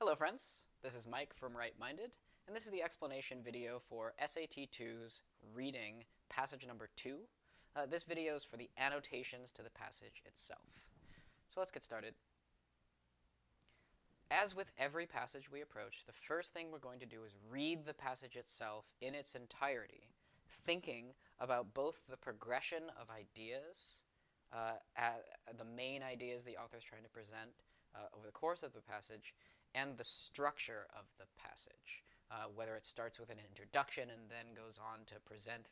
Hello friends, this is Mike from Wright, and this is the explanation video for SAT 2's reading passage number 2. This video is for the annotations to the passage itself. So let's get started. As with every passage we approach, the first thing we're going to do is read the passage itself in its entirety, thinking about both the progression of ideas, the main ideas the author is trying to present over the course of the passage, and the structure of the passage, whether it starts with an introduction and then goes on to present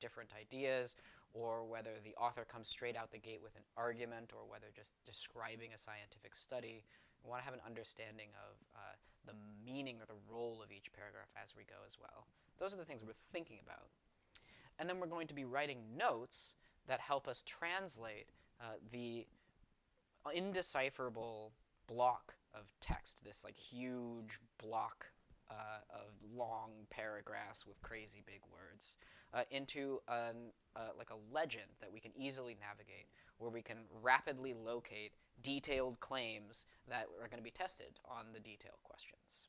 different ideas, or whether the author comes straight out the gate with an argument, or whether just describing a scientific study. We want to have an understanding of the meaning or the role of each paragraph as we go as well. Those are the things we're thinking about. And then we're going to be writing notes that help us translate the indecipherable block of text, this like huge block of long paragraphs with crazy big words, into like a legend that we can easily navigate, where we can rapidly locate detailed claims that are going to be tested on the detailed questions.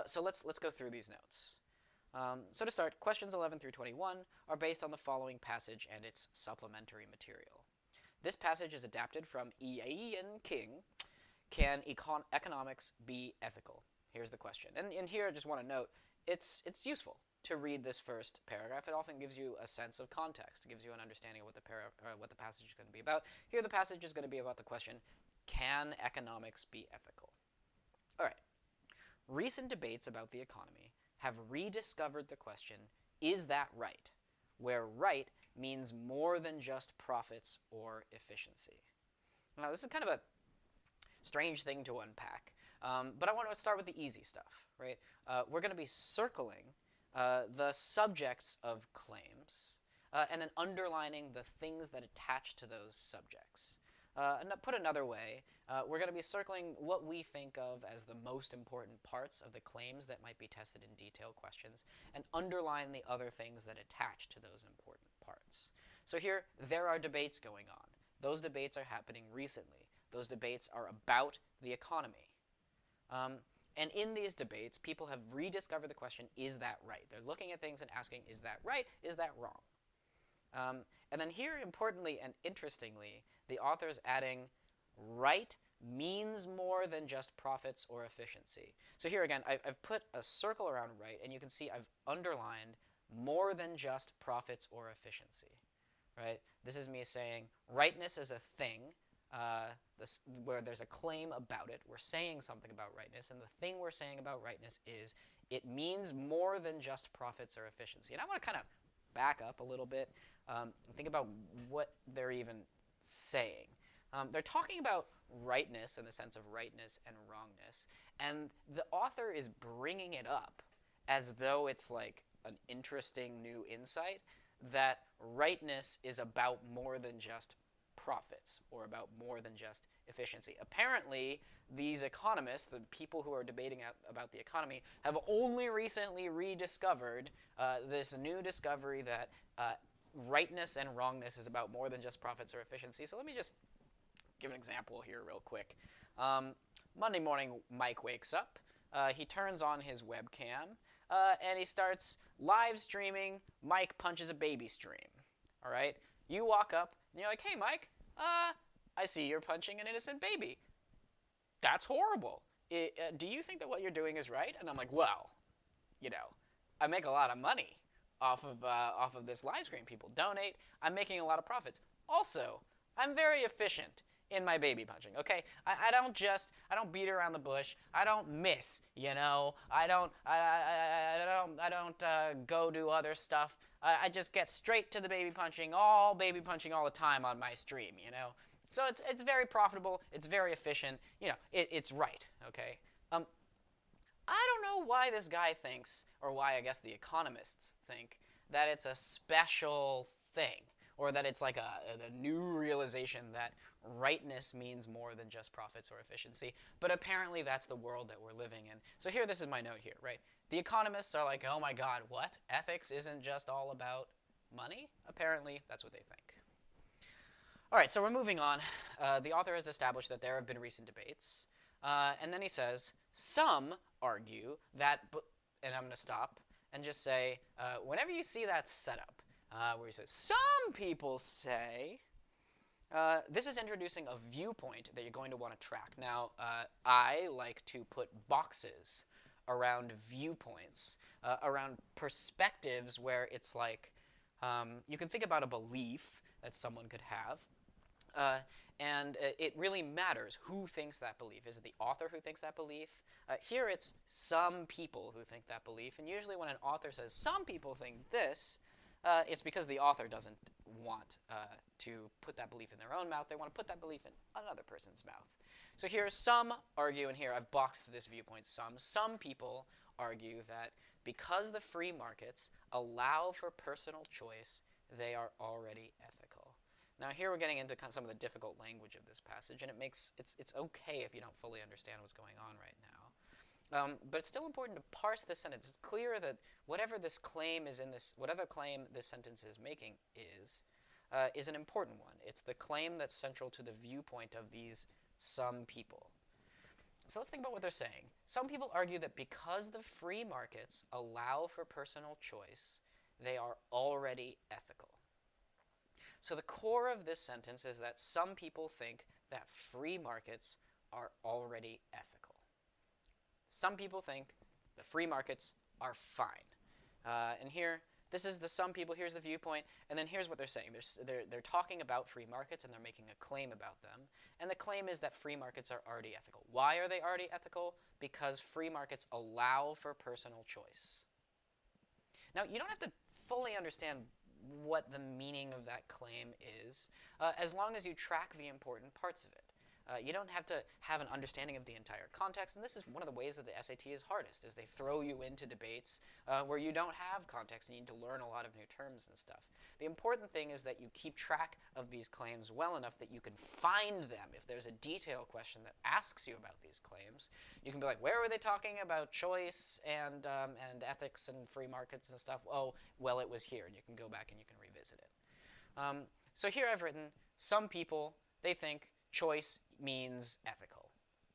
So let's go through these notes. So to start, questions 11 through 21 are based on the following passage and its supplementary material. This passage is adapted from Ian King, Can Economics Be Ethical? Here's the question. And here I just want to note, it's useful to read this first paragraph. It often gives you a sense of context. It gives you an understanding of what the passage is going to be about. Here the passage is going to be about the question, can economics be ethical? All right. Recent debates about the economy have rediscovered the question, is that right? Where right means more than just profits or efficiency. Now, this is kind of a strange thing to unpack, but I want to start with the easy stuff, right? We're going to be circling the subjects of claims and then underlining the things that attach to those subjects. And put another way, we're going to be circling what we think of as the most important parts of the claims that might be tested in detailed questions, and underline the other things that attach to those important parts. So here, there are debates going on. Those debates are happening recently. Those debates are about the economy. And in these debates, people have rediscovered the question, is that right? They're looking at things and asking, is that right? Is that wrong? And then here, importantly and interestingly, the author is adding right means more than just profits or efficiency. So here again, I've put a circle around right, and you can see I've underlined more than just profits or efficiency. Right? This is me saying rightness is a thing, where there's a claim about it. We're saying something about rightness, and the thing we're saying about rightness is it means more than just profits or efficiency. And I want to kind of back up a little bit and think about what they're even saying. They're talking about rightness in the sense of rightness and wrongness, and the author is bringing it up as though it's like an interesting new insight that rightness is about more than just profits or about more than just efficiency. Apparently, these economists, the people who are debating about the economy, have only recently rediscovered this new discovery that rightness and wrongness is about more than just profits or efficiency. So let me just give an example here real quick. Monday morning, Mike wakes up. He turns on his webcam, and he starts live streaming Mike Punches a Baby stream. All right? You walk up, and you're like, hey, Mike, I see you're punching an innocent baby. That's horrible. Do you think that what you're doing is right? And I'm like, well, you know, I make a lot of money off of this live stream. People donate. I'm making a lot of profits. Also, I'm very efficient in my baby punching. Okay, I don't beat around the bush. I don't miss. You know, I don't go do other stuff. I just get straight to the baby punching all the time on my stream. You know, so it's very profitable. It's very efficient. You know, it's right. Okay. I don't know why this guy thinks, or why I guess the economists think, that it's a special thing, or that it's like the new realization that rightness means more than just profits or efficiency. But apparently that's the world that we're living in. So here, this is my note here, right? The economists are like, oh my god, what? Ethics isn't just all about money? Apparently that's what they think. All right, so we're moving on. The author has established that there have been recent debates. And then he says, some argue that, and I'm going to stop and just say, whenever you see that setup, where he says, some people say, this is introducing a viewpoint that you're going to want to track. Now, I like to put boxes around viewpoints, around perspectives where it's like, you can think about a belief that someone could have, and it really matters who thinks that belief. Is it the author who thinks that belief? Here it's some people who think that belief, and usually when an author says some people think this, it's because the author doesn't want to put that belief in their own mouth. They want to put that belief in another person's mouth. So here some argue, and here I've boxed this viewpoint some people argue that because the free markets allow for personal choice, they are already ethical. Now here we're getting into kind of some of the difficult language of this passage, and it's okay if you don't fully understand what's going on right now. But it's still important to parse this sentence. It's clear that whatever this claim is in this, whatever claim this sentence is making is an important one. It's the claim that's central to the viewpoint of these some people. So let's think about what they're saying. Some people argue that because the free markets allow for personal choice, they are already ethical. So the core of this sentence is that some people think that free markets are already ethical. Some people think the free markets are fine. And here, this is the some people, here's the viewpoint, and then here's what they're saying. They're talking about free markets, and they're making a claim about them. And the claim is that free markets are already ethical. Why are they already ethical? Because free markets allow for personal choice. Now, you don't have to fully understand what the meaning of that claim is, as long as you track the important parts of it. You don't have to have an understanding of the entire context, and this is one of the ways that the SAT is hardest, is they throw you into debates where you don't have context and you need to learn a lot of new terms and stuff. The important thing is that you keep track of these claims well enough that you can find them. If there's a detailed question that asks you about these claims, you can be like, where were they talking about choice and ethics and free markets and stuff? Oh, well, it was here, and you can go back and you can revisit it. So here I've written, some people, they think choice means ethical,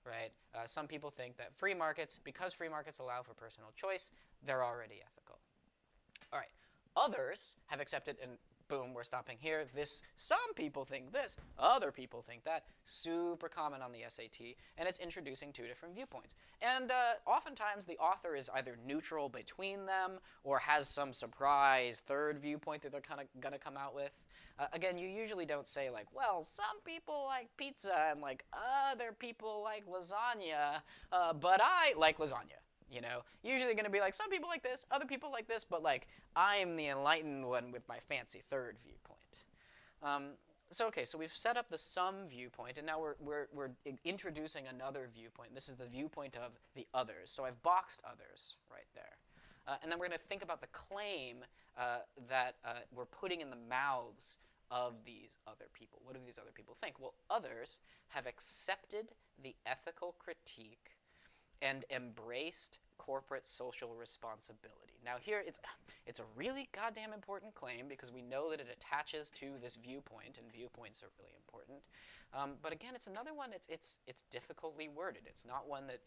right? Some people think that free markets, because free markets allow for personal choice, they're already ethical. All right. Others have accepted, and boom, we're stopping here. Some people think this, other people think that. Super common on the SAT, and it's introducing two different viewpoints. And oftentimes the author is either neutral between them or has some surprise third viewpoint that they're kind of going to come out with. Again, you usually don't say like, well, some people like pizza and like other people like lasagna, but I like lasagna. You know, usually going to be like, some people like this, other people like this, but like, I'm the enlightened one with my fancy third viewpoint. So we've set up the some viewpoint, and now we're introducing another viewpoint. This is the viewpoint of the others. So I've boxed others right there. And then we're going to think about the claim that we're putting in the mouths of these other people. What do these other people think? Well, others have accepted the ethical critique and embraced corporate social responsibility. Now here, it's a really goddamn important claim because we know that it attaches to this viewpoint, and viewpoints are really important. But again, it's another one, it's difficultly worded. It's not one that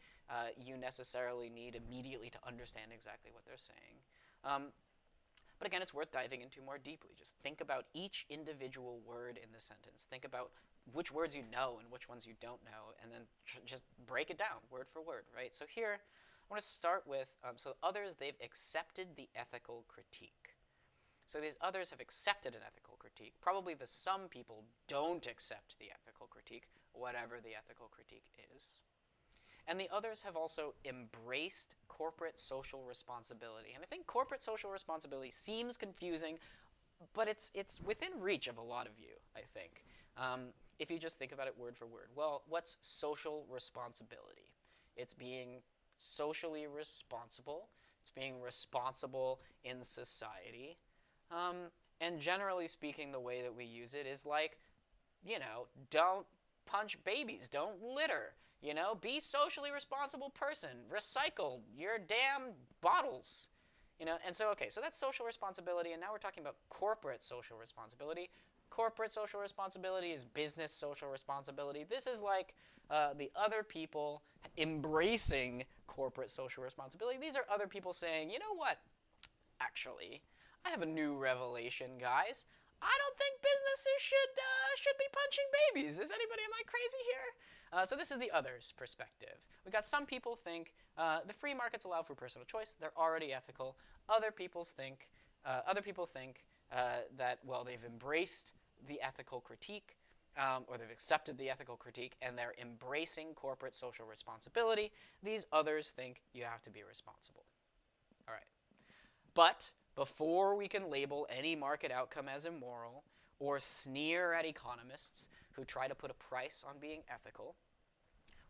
you necessarily need immediately to understand exactly what they're saying. But again, it's worth diving into more deeply. Just think about each individual word in the sentence. Think about which words you know and which ones you don't know, and then just break it down word for word, right? So here, I want to start with, so others, they've accepted the ethical critique. So these others have accepted an ethical critique. Probably the some people don't accept the ethical critique, whatever the ethical critique is. And the others have also embraced corporate social responsibility. And I think corporate social responsibility seems confusing, but it's within reach of a lot of you, I think. If you just think about it word for word. Well, what's social responsibility? It's being socially responsible. It's being responsible in society. And generally speaking, the way that we use it is like, you know, don't punch babies, don't litter, you know, be socially responsible person, recycle your damn bottles, you know. And so, okay, so that's social responsibility, and now we're talking about corporate social responsibility. corporate social responsibility is business social responsibility. This is like the other people embracing corporate social responsibility. These are other people saying, you know what? Actually, I have a new revelation, guys. I don't think businesses should be punching babies. Am I crazy here? So this is the others' perspective. We got some people think the free markets allow for personal choice. They're already ethical. Other people think that, well, they've embraced the ethical critique, or they've accepted the ethical critique, and they're embracing corporate social responsibility. These others think you have to be responsible. All right. But before we can label any market outcome as immoral or sneer at economists who try to put a price on being ethical,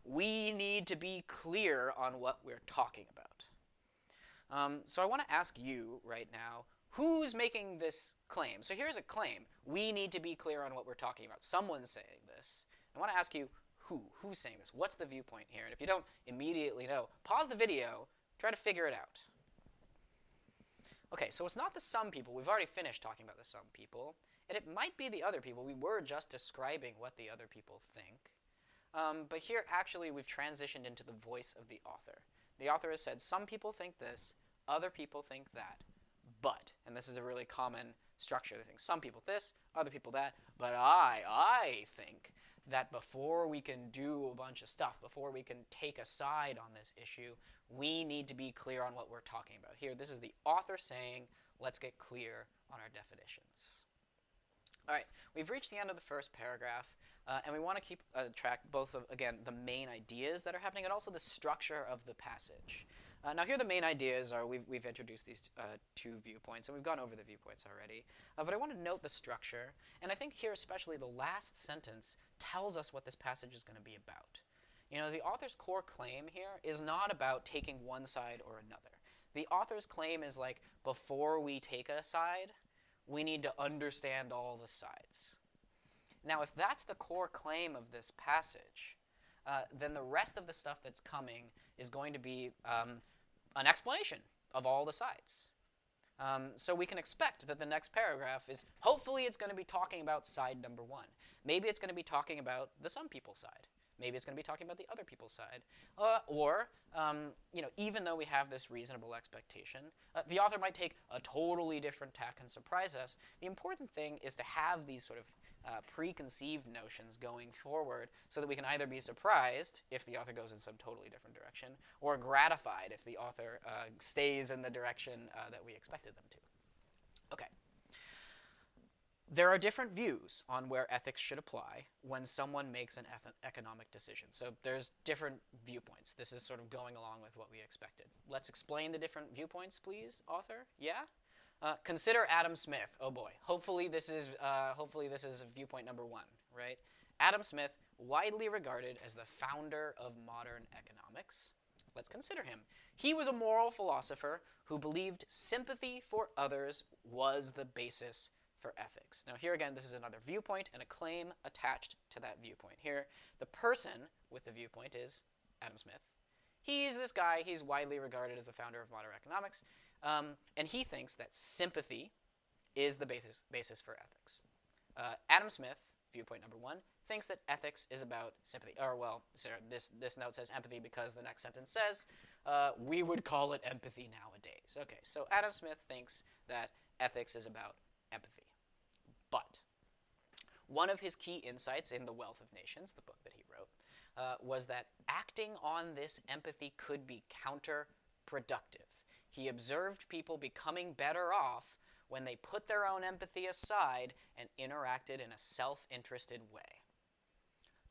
we need to be clear on what we're talking about. So I want to ask you right now, who's making this claim? So here's a claim. We need to be clear on what we're talking about. Someone's saying this. I want to ask you, who's saying this? What's the viewpoint here? And if you don't immediately know, pause the video, try to figure it out. Okay, so it's not the some people. We've already finished talking about the some people. And it might be the other people. We were just describing what the other people think. But here, actually, we've transitioned into the voice of the author. The author has said, some people think this, other people think that, but, and this is a really common structure. They think some people this, other people that, but I think that before we can do a bunch of stuff, before we can take a side on this issue, we need to be clear on what we're talking about. Here, this is the author saying, let's get clear on our definitions. All right, we've reached the end of the first paragraph, and we want to keep track both of, again, the main ideas that are happening and also the structure of the passage. Now here the main ideas are, we've introduced these two viewpoints, and we've gone over the viewpoints already. But I want to note the structure, and I think here especially the last sentence tells us what this passage is going to be about. You know, the author's core claim here is not about taking one side or another. The author's claim is like, before we take a side, we need to understand all the sides. Now, if that's the core claim of this passage, then the rest of the stuff that's coming is going to be an explanation of all the sides. So we can expect that the next paragraph is, hopefully it's going to be talking about side number one. Maybe it's going to be talking about the some people side. Maybe it's going to be talking about the other people's side. Or, you know, even though we have this reasonable expectation, the author might take a totally different tack and surprise us. The important thing is to have these sort of preconceived notions going forward so that we can either be surprised if the author goes in some totally different direction or gratified if the author stays in the direction that we expected them to. Okay. There are different views on where ethics should apply when someone makes an economic decision. So there's different viewpoints. This is sort of going along with what we expected. Let's explain the different viewpoints, please, author. Yeah? Consider Adam Smith. Oh boy. Hopefully this is viewpoint number one, right? Adam Smith, widely regarded as the founder of modern economics. Let's consider him. He was a moral philosopher who believed sympathy for others was the basis for ethics. Now here again, this is another viewpoint and a claim attached to that viewpoint. Here, the person with the viewpoint is Adam Smith. He's this guy, he's widely regarded as the founder of modern economics, and he thinks that sympathy is the basis for ethics. Adam Smith, viewpoint number one, thinks that ethics is about sympathy. Or, well, sorry, this note says empathy because the next sentence says, we would call it empathy nowadays. Okay, so Adam Smith thinks that ethics is about empathy. But one of his key insights in The Wealth of Nations, the book that he wrote, was that acting on this empathy could be counterproductive. He observed people becoming better off when they put their own empathy aside and interacted in a self-interested way.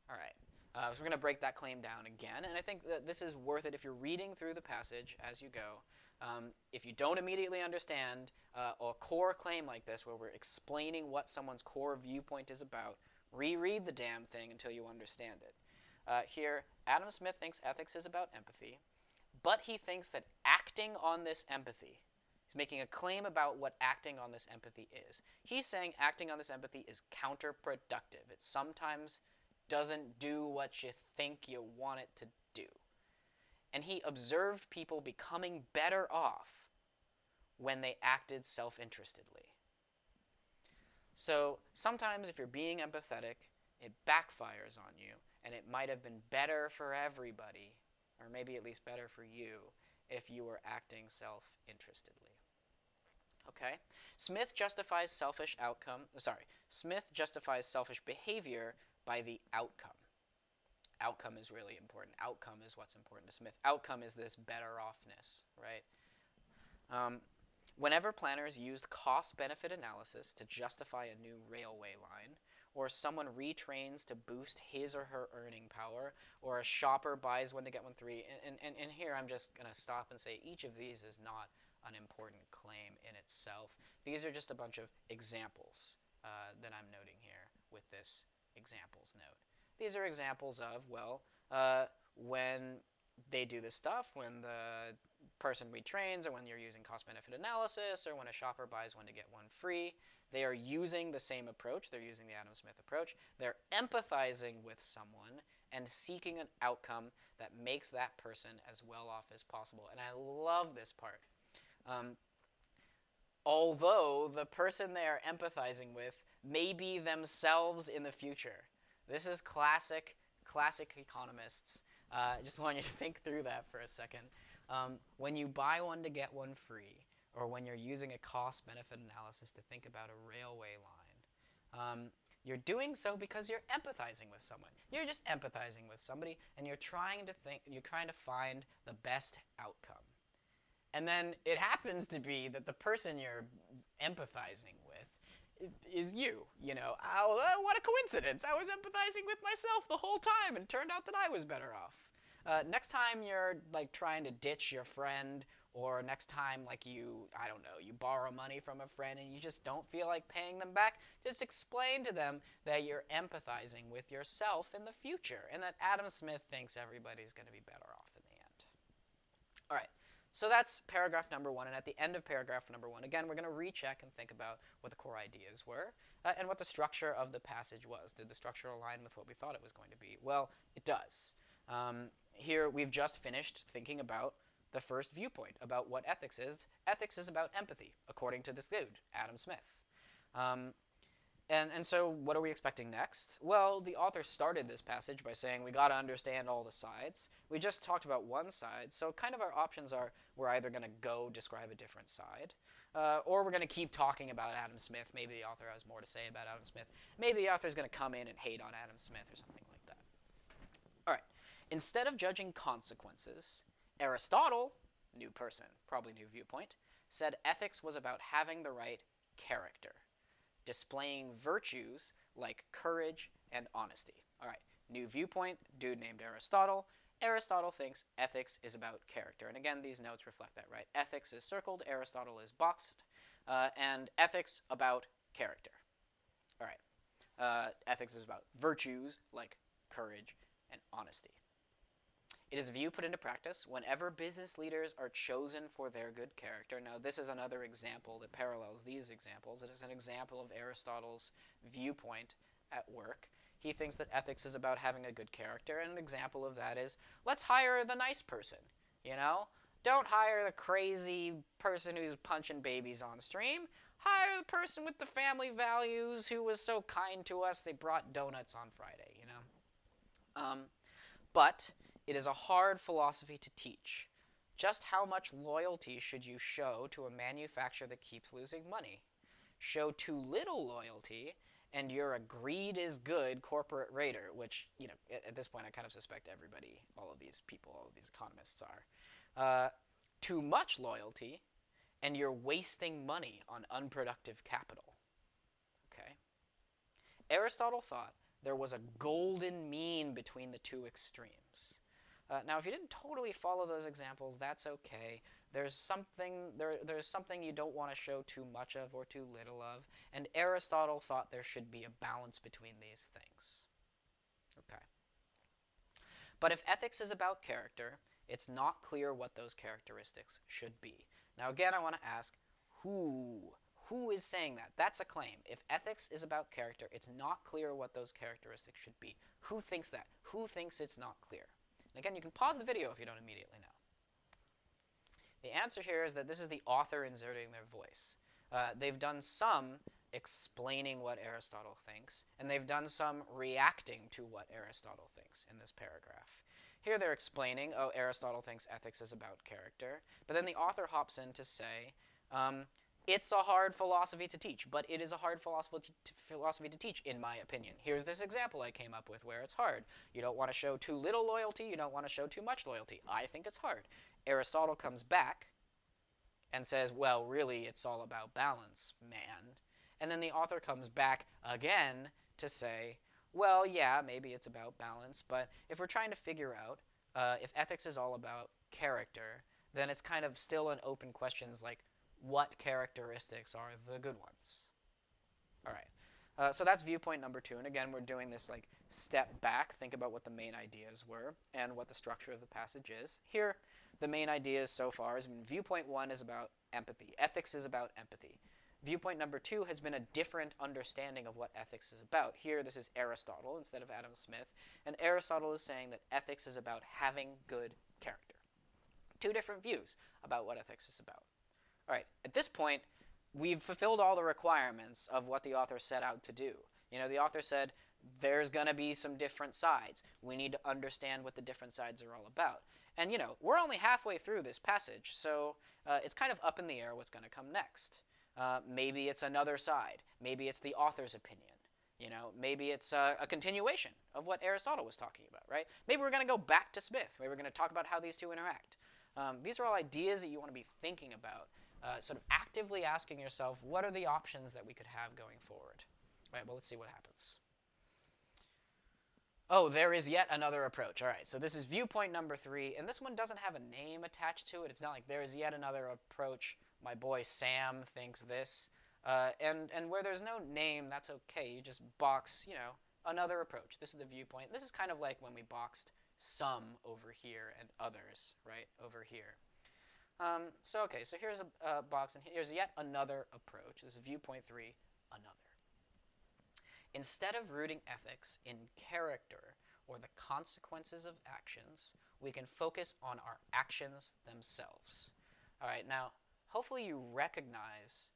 All right, so we're going to break that claim down again, and I think that this is worth it if you're reading through the passage as you go. If you don't immediately understand a core claim like this, where we're explaining what someone's core viewpoint is about, reread the damn thing until you understand it. Here, Adam Smith thinks ethics is about empathy, but he thinks that acting on this empathy, he's making a claim about what acting on this empathy is. He's saying acting on this empathy is counterproductive. It sometimes doesn't do what you think you want it to do. And he observed people becoming better off when they acted self-interestedly. So sometimes if you're being empathetic, it backfires on you, and it might have been better for everybody, or maybe at least better for you, if you were acting self-interestedly. Okay? Smith justifies selfish behavior by the outcome. Outcome is really important. Outcome is what's important to Smith. Outcome is this better offness, right? Whenever planners used cost-benefit analysis to justify a new railway line, or someone retrains to boost his or her earning power, or a shopper buys one to get one free, and here I'm just going to stop and say each of these is not an important claim in itself. These are just a bunch of examples that I'm noting here with this examples note. These are examples of, well, when they do this stuff, when the person retrains, or when you're using cost-benefit analysis, or when a shopper buys one to get one free, they are using the same approach. They're using the Adam Smith approach. They're empathizing with someone and seeking an outcome that makes that person as well off as possible. And I love this part. Although the person they are empathizing with may be themselves in the future. This is classic economists. I just want you to think through that for a second. When you buy one to get one free, or when you're using a cost-benefit analysis to think about a railway line, you're doing so because you're empathizing with someone. You're just empathizing with somebody, and you're trying to find the best outcome. And then it happens to be that the person you're empathizing with is you. You know, what a coincidence. I was empathizing with myself the whole time, and it turned out that I was better off. Next time you're like trying to ditch your friend, or next time like you borrow money from a friend and you just don't feel like paying them back, just explain to them that you're empathizing with yourself in the future, and that Adam Smith thinks everybody's going to be better off in the end. All right. So that's paragraph number 1, and at the end of paragraph number 1, again, we're going to recheck and think about what the core ideas were and what the structure of the passage was. Did the structure align with what we thought it was going to be? Well, it does. Here we've just finished thinking about the first viewpoint, about what ethics is. Ethics is about empathy, according to this dude, Adam Smith. And so what are we expecting next? Well, the author started this passage by saying we got to understand all the sides. We just talked about one side, so kind of our options are we're either going to go describe a different side, or we're going to keep talking about Adam Smith. Maybe the author has more to say about Adam Smith. Maybe the author's going to come in and hate on Adam Smith or something like that. All right. Instead of judging consequences, Aristotle, new person, probably new viewpoint, said ethics was about having the right character, displaying virtues like courage and honesty. All right, new viewpoint, dude named Aristotle. Aristotle thinks ethics is about character. And again, these notes reflect that, right? Ethics is circled, Aristotle is boxed, and ethics about character. All right, ethics is about virtues like courage and honesty. It is a view put into practice whenever business leaders are chosen for their good character. Now, this is another example that parallels these examples. It is an example of Aristotle's viewpoint at work. He thinks that ethics is about having a good character, and an example of that is, let's hire the nice person, you know? Don't hire the crazy person who's punching babies on stream. Hire the person with the family values who was so kind to us they brought donuts on Friday, you know? But it is a hard philosophy to teach. Just how much loyalty should you show to a manufacturer that keeps losing money? Show too little loyalty, and you're a greed is good corporate raider, which, you know, at this point I kind of suspect everybody, all of these people, all of these economists are. Too much loyalty, and you're wasting money on unproductive capital. Okay? Aristotle thought there was a golden mean between the two extremes. Now, if you didn't totally follow those examples, that's okay. There's something you don't want to show too much of or too little of, and Aristotle thought there should be a balance between these things. Okay. But if ethics is about character, it's not clear what those characteristics should be. Now, again, I want to ask, who is saying that? That's a claim. If ethics is about character, it's not clear what those characteristics should be. Who thinks that? Who thinks it's not clear? And again, you can pause the video if you don't immediately know. The answer here is that this is the author inserting their voice. They've done some explaining what Aristotle thinks, and they've done some reacting to what Aristotle thinks in this paragraph. Here they're explaining, oh, Aristotle thinks ethics is about character, but then the author hops in to say, it's a hard philosophy to teach, but it is a hard philosophy to teach, in my opinion. Here's this example I came up with where it's hard. You don't want to show too little loyalty, you don't want to show too much loyalty. I think it's hard. Aristotle comes back and says, well, really, it's all about balance, man. And then the author comes back again to say, well, yeah, maybe it's about balance, but if we're trying to figure out if ethics is all about character, then it's kind of still an open question like, what characteristics are the good ones? All right. So that's viewpoint number 2. And again, we're doing this like step back, think about what the main ideas were and what the structure of the passage is. Here, the main ideas so far has been viewpoint 1 is about empathy. Ethics is about empathy. Viewpoint number 2 has been a different understanding of what ethics is about. Here, this is Aristotle instead of Adam Smith. And Aristotle is saying that ethics is about having good character. 2 different views about what ethics is about. All right, at this point, we've fulfilled all the requirements of what the author set out to do. You know, the author said, there's going to be some different sides. We need to understand what the different sides are all about. And, you know, we're only halfway through this passage, so it's kind of up in the air what's going to come next. Maybe it's another side. Maybe it's the author's opinion. You know, maybe it's a continuation of what Aristotle was talking about, right? Maybe we're going to go back to Smith. Maybe we're going to talk about how these two interact. These are all ideas that you want to be thinking about, sort of actively asking yourself, what are the options that we could have going forward? All right, well, let's see what happens. Oh, there is yet another approach. All right, so this is viewpoint number 3, and this one doesn't have a name attached to it. It's not like there is yet another approach. My boy Sam thinks this. And where there's no name, that's okay. You just box, you know, another approach. This is the viewpoint. This is kind of like when we boxed some over here and others, right, over here. So here's a box, and here's yet another approach. This is viewpoint 3, another. Instead of rooting ethics in character or the consequences of actions, we can focus on our actions themselves. All right, now, hopefully you recognize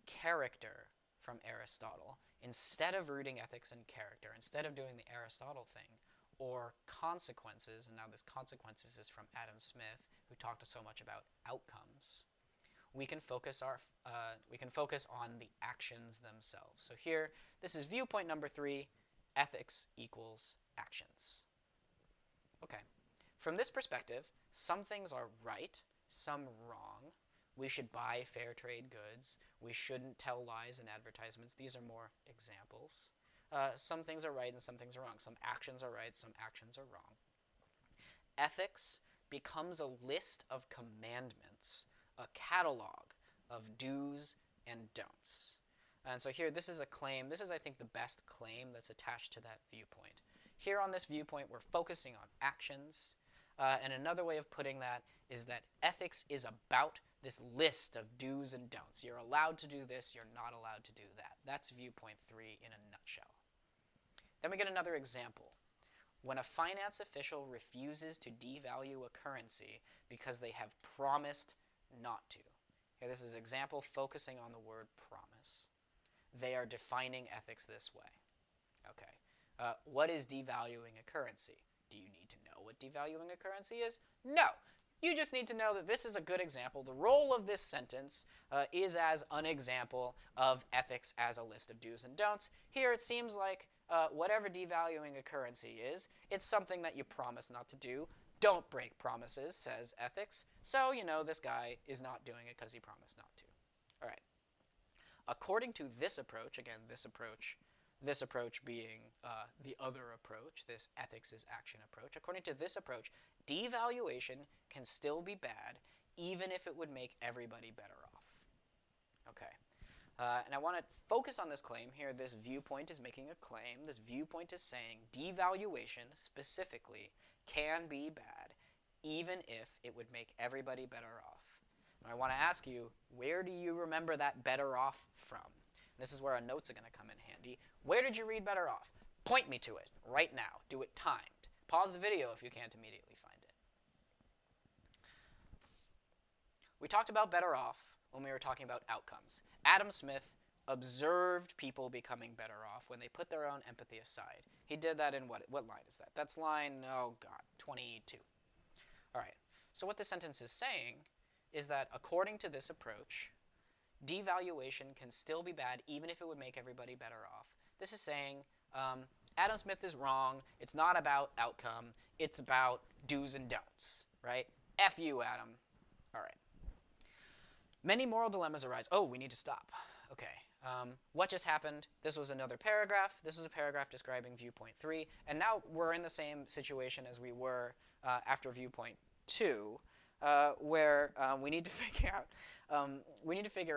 character from Aristotle. Instead of rooting ethics in character, instead of doing the Aristotle thing, or consequences, and now this consequences is from Adam Smith, who talked so much about outcomes, we can focus on the actions themselves. So here, this is viewpoint number 3, ethics equals actions. Okay, from this perspective, some things are right, some wrong. We should buy fair trade goods. We shouldn't tell lies in advertisements. These are more examples. Some things are right and some things are wrong. Some actions are right, some actions are wrong. Ethics becomes a list of commandments, a catalog of do's and don'ts. And so here, this is a claim. This is, I think, the best claim that's attached to that viewpoint. Here on this viewpoint, we're focusing on actions. And another way of putting that is that ethics is about this list of do's and don'ts. You're allowed to do this. You're not allowed to do that. That's viewpoint 3 in a nutshell. Then we get another example. When a finance official refuses to devalue a currency because they have promised not to. Here, this is an example focusing on the word promise. They are defining ethics this way. Okay. What is devaluing a currency? Do you need to know what devaluing a currency is? No. You just need to know that this is a good example. The role of this sentence is as an example of ethics as a list of do's and don'ts. Here it seems like whatever devaluing a currency is, it's something that you promise not to do. Don't break promises, says ethics. So, you know, this guy is not doing it because he promised not to. All right. According to this approach, again, this approach being the other approach, this ethics is action approach. According to this approach, devaluation can still be bad, even if it would make everybody better off. Okay. And I want to focus on this claim here. This viewpoint is making a claim. This viewpoint is saying devaluation, specifically, can be bad, even if it would make everybody better off. And I want to ask you, where do you remember that better off from? This is where our notes are going to come in handy. Where did you read better off? Point me to it right now. Do it timed. Pause the video if you can't immediately find it. We talked about better off when we were talking about outcomes. Adam Smith observed people becoming better off when they put their own empathy aside. He did that in what line is that? That's line, oh god, 22. All right, so what this sentence is saying is that according to this approach, devaluation can still be bad even if it would make everybody better off. This is saying Adam Smith is wrong. It's not about outcome. It's about do's and don'ts, right? F you, Adam. All right. Many moral dilemmas arise. Oh, we need to stop. Okay. What just happened? This was another paragraph. This is a paragraph describing viewpoint 3. And now we're in the same situation as we were after viewpoint 2, where we need to figure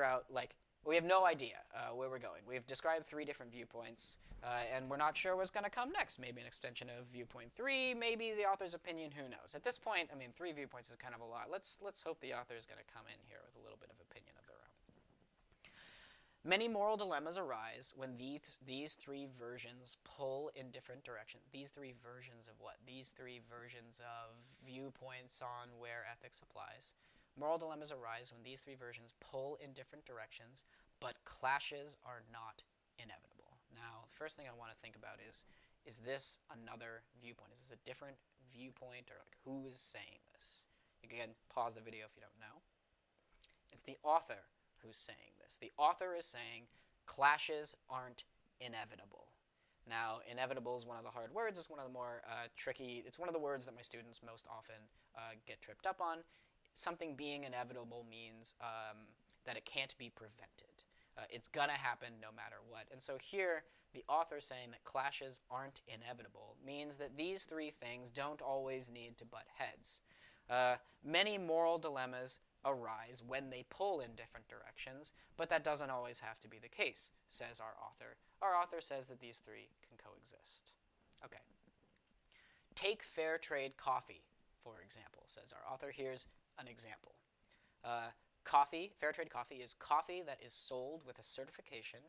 out, like, we have no idea where we're going. We've described 3 different viewpoints, and we're not sure what's going to come next. Maybe an extension of viewpoint 3, maybe the author's opinion, who knows? At this point, I mean, 3 viewpoints is kind of a lot. Let's hope the author is going to come in here with a little bit of opinion of their own. Many moral dilemmas arise when these 3 versions pull in different directions. These 3 versions of what? These 3 versions of viewpoints on where ethics applies. Moral dilemmas arise when these 3 versions pull in different directions, but clashes are not inevitable. Now, the first thing I want to think about is this another viewpoint? Is this a different viewpoint, or like who is saying this? You can pause the video if you don't know. It's the author who's saying this. The author is saying clashes aren't inevitable. Now, inevitable is one of the hard words. It's one of the more tricky. It's one of the words that my students most often get tripped up on. Something being inevitable means that it can't be prevented. It's going to happen no matter what. And so here, the author saying that clashes aren't inevitable means that these 3 things don't always need to butt heads. Many moral dilemmas arise when they pull in different directions, but that doesn't always have to be the case, says our author. Our author says that these 3 can coexist. Okay. Take fair trade coffee, for example, says our author. Here's an example. Fair trade coffee is coffee that is sold with a certification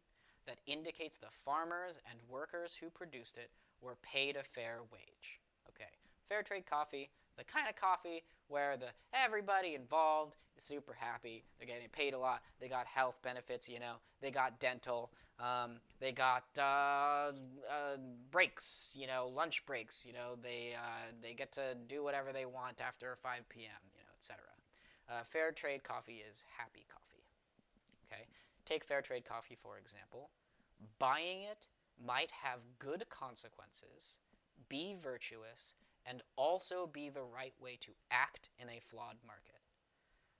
that indicates the farmers and workers who produced it were paid a fair wage. Okay. Fair trade coffee, the kind of coffee where everybody involved is super happy. They're getting paid a lot. They got health benefits, They got dental. They got breaks, lunch breaks. They get to do whatever they want after 5 p.m., etc. Fair trade coffee is happy coffee. Okay? Take fair trade coffee, for example. Buying it might have good consequences, be virtuous, and also be the right way to act in a flawed market.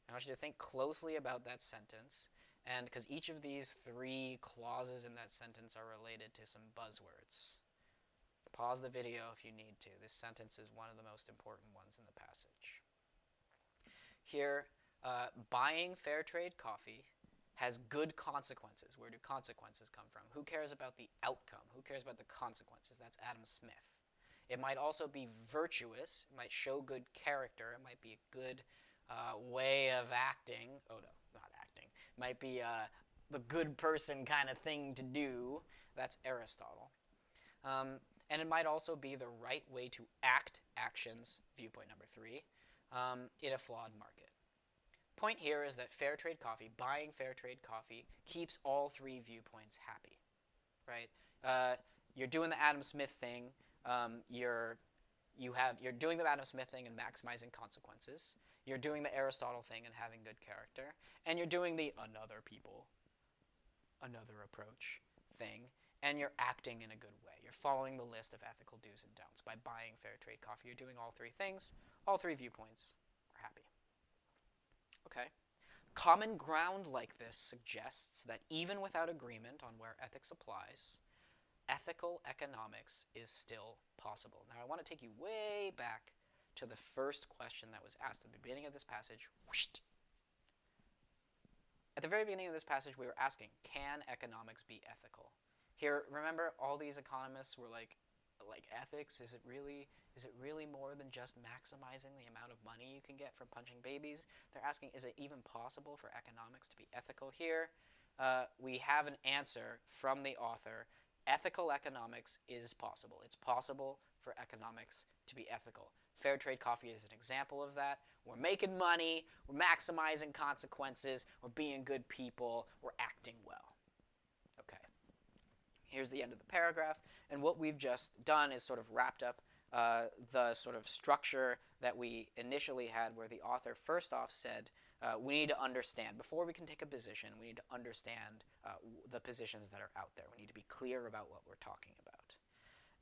I want you to think closely about that sentence, and because each of these 3 clauses in that sentence are related to some buzzwords. Pause the video if you need to. This sentence is one of the most important ones in the passage. Here, buying fair trade coffee has good consequences. Where do consequences come from? Who cares about the outcome? Who cares about the consequences? That's Adam Smith. It might also be virtuous. It might show good character. It might be a good way of acting. Oh, no, not acting. It might be the good person kind of thing to do. That's Aristotle. And it might also be the right way to act actions, viewpoint number 3, in a flawed market. Point here is that fair trade coffee, buying fair trade coffee, keeps all 3 viewpoints happy, right? You're doing the Adam Smith thing. You're doing the Adam Smith thing and maximizing consequences. You're doing the Aristotle thing and having good character. And you're doing the another approach thing, and you're acting in a good way. You're following the list of ethical do's and don'ts. By buying fair trade coffee, you're doing all 3 things. All 3 viewpoints are happy. Okay. Common ground like this suggests that even without agreement on where ethics applies, ethical economics is still possible. Now, I want to take you way back to the first question that was asked at the beginning of this passage. At the very beginning of this passage, we were asking, can economics be ethical? Here, remember, all these economists were like ethics, is it really more than just maximizing the amount of money you can get from punching babies? They're asking, is it even possible for economics to be ethical? Here, we have an answer from the author. Ethical economics is possible. It's possible for economics to be ethical. Fair trade coffee is an example of that. We're making money, we're maximizing consequences, we're being good people, we're acting well. Here's the end of the paragraph, and what we've just done is sort of wrapped up the sort of structure that we initially had, where the author first off said, we need to understand, before we can take a position, we need to understand the positions that are out there. We need to be clear about what we're talking about.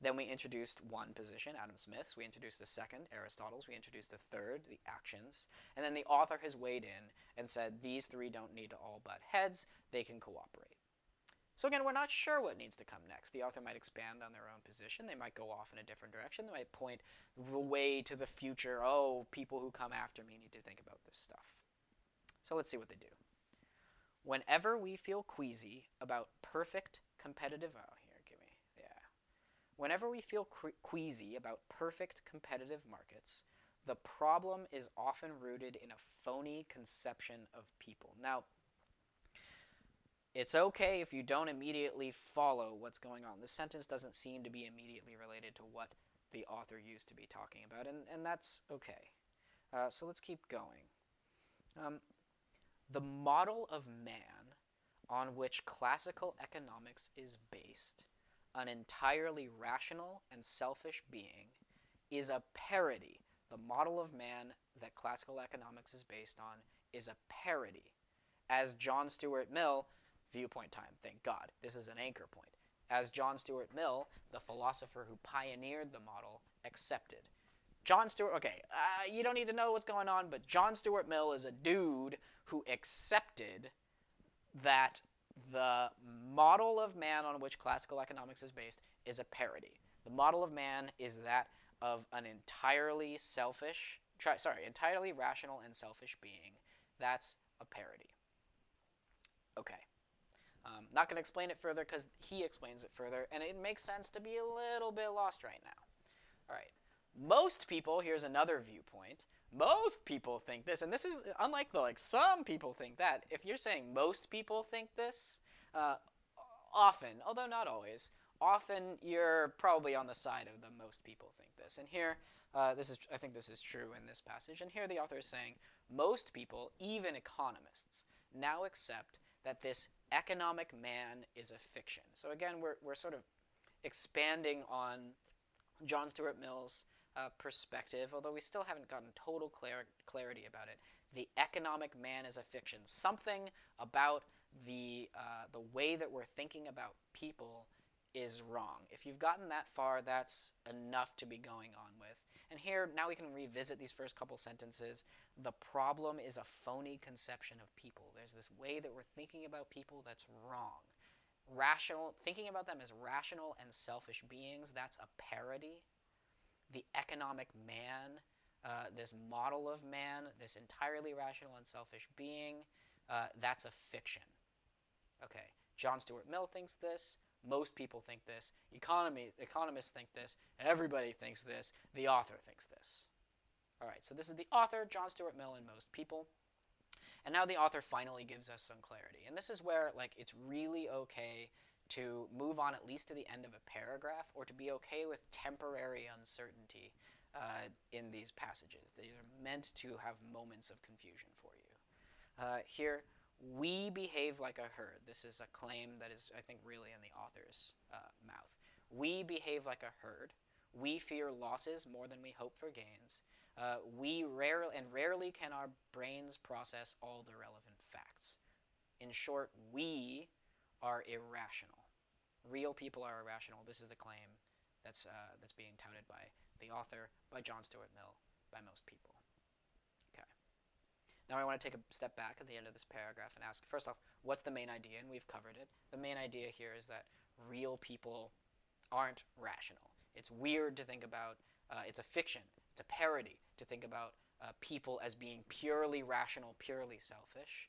Then we introduced one position, Adam Smith's. We introduced the second, Aristotle's. We introduced the third, the actions. And then the author has weighed in and said these three don't need to all butt heads. They can cooperate. So again, we're not sure what needs to come next. The author might expand on their own position. They might go off in a different direction. They might point the way to the future. Oh, people who come after me need to think about this stuff. So let's see what they do. Whenever we feel queasy about perfect competitive... Whenever we feel queasy about perfect competitive markets, the problem is often rooted in a phony conception of people. Now, it's okay if you don't immediately follow what's going on. This sentence doesn't seem to be immediately related to what the author used to be talking about, and that's okay. So let's keep going. The model of man on which classical economics is based, an entirely rational and selfish being, is a parody. The model of man that classical economics is based on is a parody. As John Stuart Mill, viewpoint time, thank God, this is an anchor point. As John Stuart Mill, the philosopher who pioneered the model, accepted. John Stuart, okay, you don't need to know what's going on, but John Stuart Mill is a dude who accepted that the model of man on which classical economics is based is a parody. The model of man is that of an entirely rational and selfish being. That's a parody. Okay. Not going to explain it further because he explains it further, and it makes sense to be a little bit lost right now. All right. Most people, here's another viewpoint, most people think this, and this is unlike the some people think that. If you're saying most people think this, often, although not always, often you're probably on the side of the most people think this. And here, I think this is true in this passage, and here the author is saying most people, even economists, now accept that this economic man is a fiction. So again, we're sort of expanding on John Stuart Mill's perspective, although we still haven't gotten total clarity about it. The economic man is a fiction. Something about the way that we're thinking about people is wrong. If you've gotten that far, that's enough to be going on with. And here, now we can revisit these first couple sentences. The problem is a phony conception of people. There's this way that we're thinking about people that's wrong. Thinking about them as rational and selfish beings, that's a parody. The economic man, this model of man, this entirely rational and selfish being, that's a fiction. Okay, John Stuart Mill thinks this. Most people think this. Economists think this. Everybody thinks this. The author thinks this. All right, so this is the author, John Stuart Mill, and most people. And now the author finally gives us some clarity. And this is where it's really okay to move on at least to the end of a paragraph, or to be okay with temporary uncertainty in these passages. They are meant to have moments of confusion for you. Here, we behave like a herd. This is a claim that is, I think, really in the author's mouth. We behave like a herd. We fear losses more than we hope for gains. Rarely can our brains process all the relevant facts. In short, we are irrational. Real people are irrational. This is the claim that's being touted by the author, by John Stuart Mill, by most people. Okay. Now I want to take a step back at the end of this paragraph and ask, first off, what's the main idea? And we've covered it. The main idea here is that real people aren't rational. It's weird to think about, it's a fiction, it's a parody to think about people as being purely rational, purely selfish.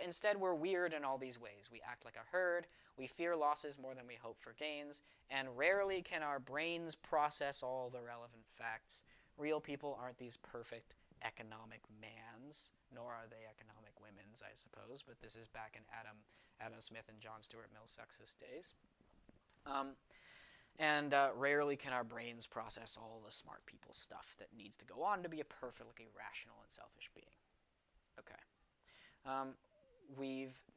Instead, we're weird in all these ways. We act like a herd, we fear losses more than we hope for gains, and rarely can our brains process all the relevant facts. Real people aren't these perfect economic mans, nor are they economic womens, I suppose, but this is back in Adam Smith and John Stuart Mill's sexist days. Rarely can our brains process all the smart people stuff that needs to go on to be a perfectly rational and selfish being. Okay.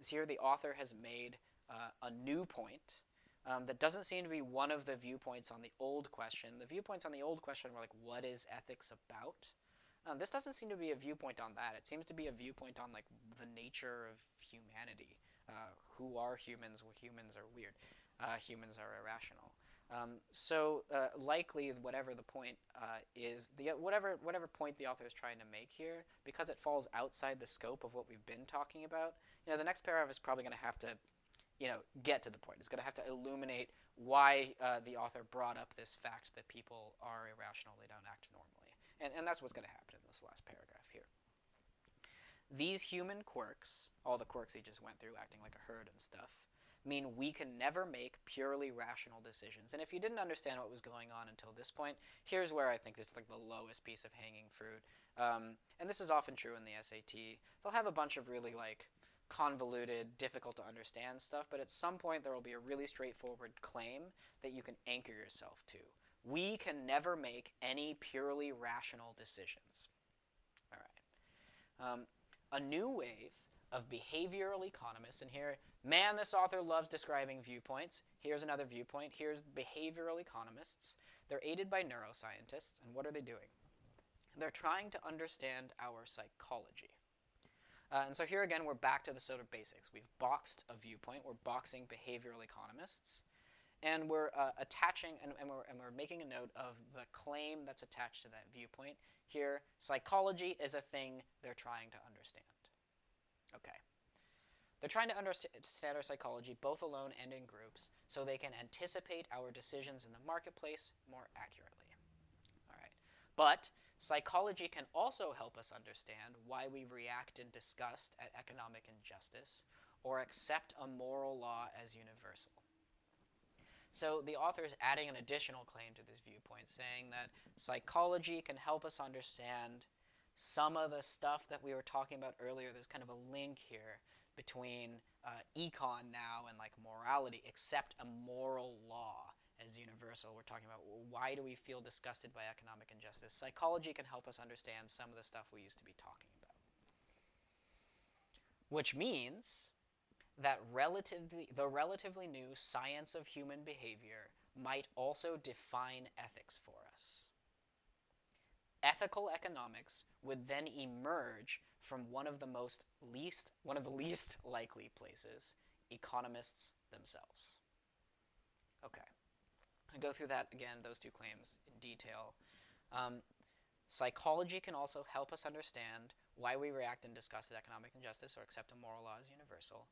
Here the author has made a new point, That doesn't seem to be one of the viewpoints on the old question. The viewpoints on the old question were like, what is ethics about? This doesn't seem to be a viewpoint on that. It seems to be a viewpoint on like the nature of humanity. Who are humans? Well, humans are weird. Humans are irrational. Likely, whatever the point is, whatever point the author is trying to make here, because it falls outside the scope of what we've been talking about, the next paragraph is probably going to have to, get to the point. It's going to have to illuminate why the author brought up this fact that people are irrational, they don't act normally. And that's what's going to happen in this last paragraph here. These human quirks, all the quirks he just went through, acting like a herd and stuff, mean we can never make purely rational decisions. And if you didn't understand what was going on until this point, here's where I think it's like the lowest piece of hanging fruit. And this is often true in the SAT. They'll have a bunch of really like convoluted, difficult to understand stuff, but at some point there will be a really straightforward claim that you can anchor yourself to. We can never make any purely rational decisions. All right. A new wave of behavioral economists, and here, man, this author loves describing viewpoints. Here's another viewpoint. Here's behavioral economists. They're aided by neuroscientists, and what are they doing? They're trying to understand our psychology. And so here again, we're back to the sort of basics. We've boxed a viewpoint. We're boxing behavioral economists. And we're attaching, and we're making a note of the claim that's attached to that viewpoint. Here, psychology is a thing they're trying to understand. Okay. They're trying to understand our psychology both alone and in groups so they can anticipate our decisions in the marketplace more accurately. All right. But psychology can also help us understand why we react in disgust at economic injustice or accept a moral law as universal. So the author is adding an additional claim to this viewpoint, saying that psychology can help us understand some of the stuff that we were talking about earlier. There's kind of a link here between econ now and like morality, accept a moral law as universal. We're talking about why do we feel disgusted by economic injustice. Psychology can help us understand some of the stuff we used to be talking about. Which means that the relatively new science of human behavior might also define ethics for us. Ethical economics would then emerge from one of the least likely places, economists themselves. Okay, I'll go through that again, those two claims in detail. Psychology can also help us understand why we react in disgust at economic injustice or accept a moral law as universal.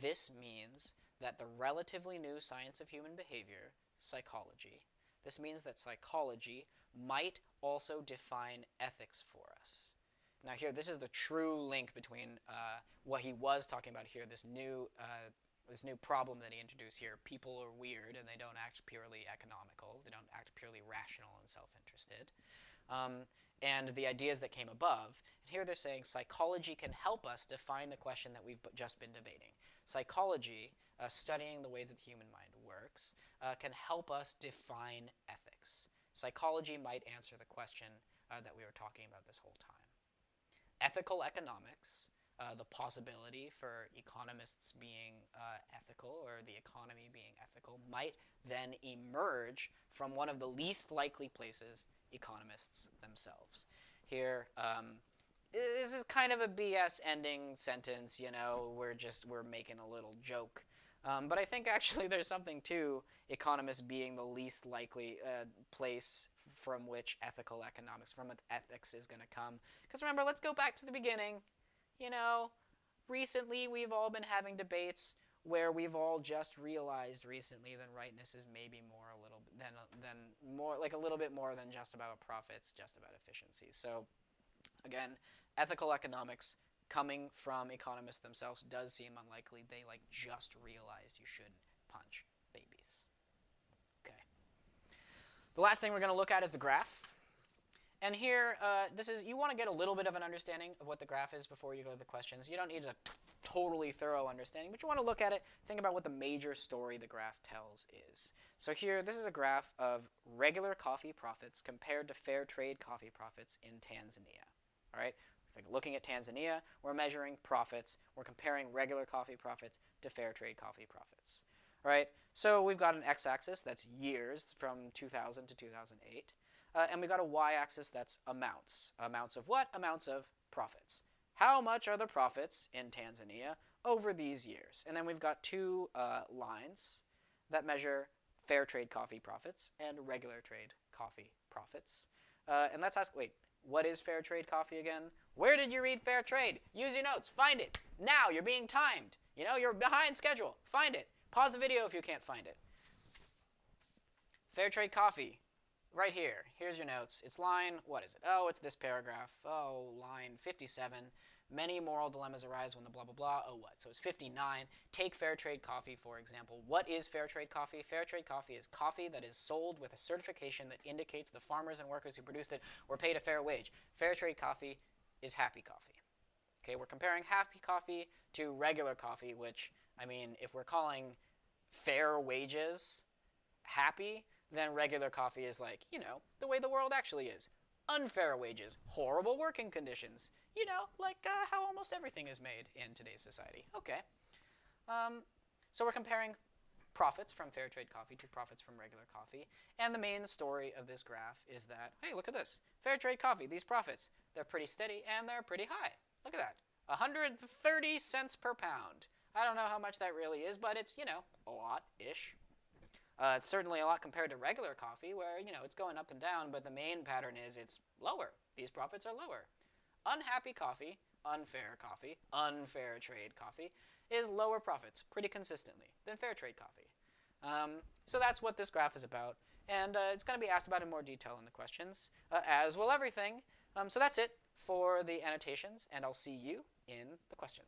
This means that the relatively new science of human behavior, psychology, this means that psychology might also define ethics for us. Now here, this is the true link between what he was talking about here, this new problem that he introduced here. People are weird and they don't act purely economical. They don't act purely rational and self-interested. And the ideas that came above. And here they're saying psychology can help us define the question that we've just been debating. Psychology, studying the way that the human mind works, can help us define ethics. Psychology might answer the question that we were talking about this whole time. Ethical economics, the possibility for economists being ethical or the economy being ethical, might then emerge from one of the least likely places, economists themselves. Here, this is kind of a BS ending sentence, we're making a little joke. But I think actually there's something to economists being the least likely place from which ethical economics, from which ethics is going to come. Because remember, let's go back to the beginning. Recently we've all been having debates where we've all just realized recently that rightness is maybe more a little a little bit more than just about profits, just about efficiency. So again, ethical economics coming from economists themselves does seem unlikely. They just realized you shouldn't punch babies. Okay. The last thing we're going to look at is the graph. And here, you want to get a little bit of an understanding of what the graph is before you go to the questions. You don't need a totally thorough understanding, but you want to look at it, think about what the major story the graph tells is. So here, this is a graph of regular coffee profits compared to fair trade coffee profits in Tanzania. All right? Looking at Tanzania, we're measuring profits. We're comparing regular coffee profits to fair trade coffee profits. right? So we've got an x-axis that's years from 2000 to 2008, and we've got a y-axis that's amounts. Amounts of what? Amounts of profits. How much are the profits in Tanzania over these years? And then we've got two lines that measure fair trade coffee profits and regular trade coffee profits. And let's ask, wait, what is fair trade coffee again? Where did you read fair trade? Use your notes. Find it. Now. You're being timed. You know, you're behind schedule. Find it. Pause the video if you can't find it. Fair trade coffee. Right here. Here's your notes. It's line, what is it? Oh, it's this paragraph. Oh, line 57. Many moral dilemmas arise when the blah, blah, blah. Oh, what? So it's 59. Take fair trade coffee, for example. What is fair trade coffee? Fair trade coffee is coffee that is sold with a certification that indicates the farmers and workers who produced it were paid a fair wage. Fair trade coffee is happy coffee. Okay, we're comparing happy coffee to regular coffee, which, I mean, if we're calling fair wages happy, then regular coffee is like, you know, the way the world actually is. Unfair wages, horrible working conditions, you know, like how almost everything is made in today's society. Okay. So we're comparing profits from fair trade coffee to profits from regular coffee. And the main story of this graph is that, hey, look at this. Fair trade coffee, these profits, they're pretty steady and they're pretty high. Look at that. 130 cents per pound. I don't know how much that really is, but it's, you know, a lot-ish. It's certainly a lot compared to regular coffee where, you know, it's going up and down, but the main pattern is it's lower. These profits are lower. Unhappy coffee, unfair trade coffee is lower profits pretty consistently than fair trade coffee. So that's what this graph is about, and it's going to be asked about in more detail in the questions, as will everything. So that's it for the annotations, and I'll see you in the questions.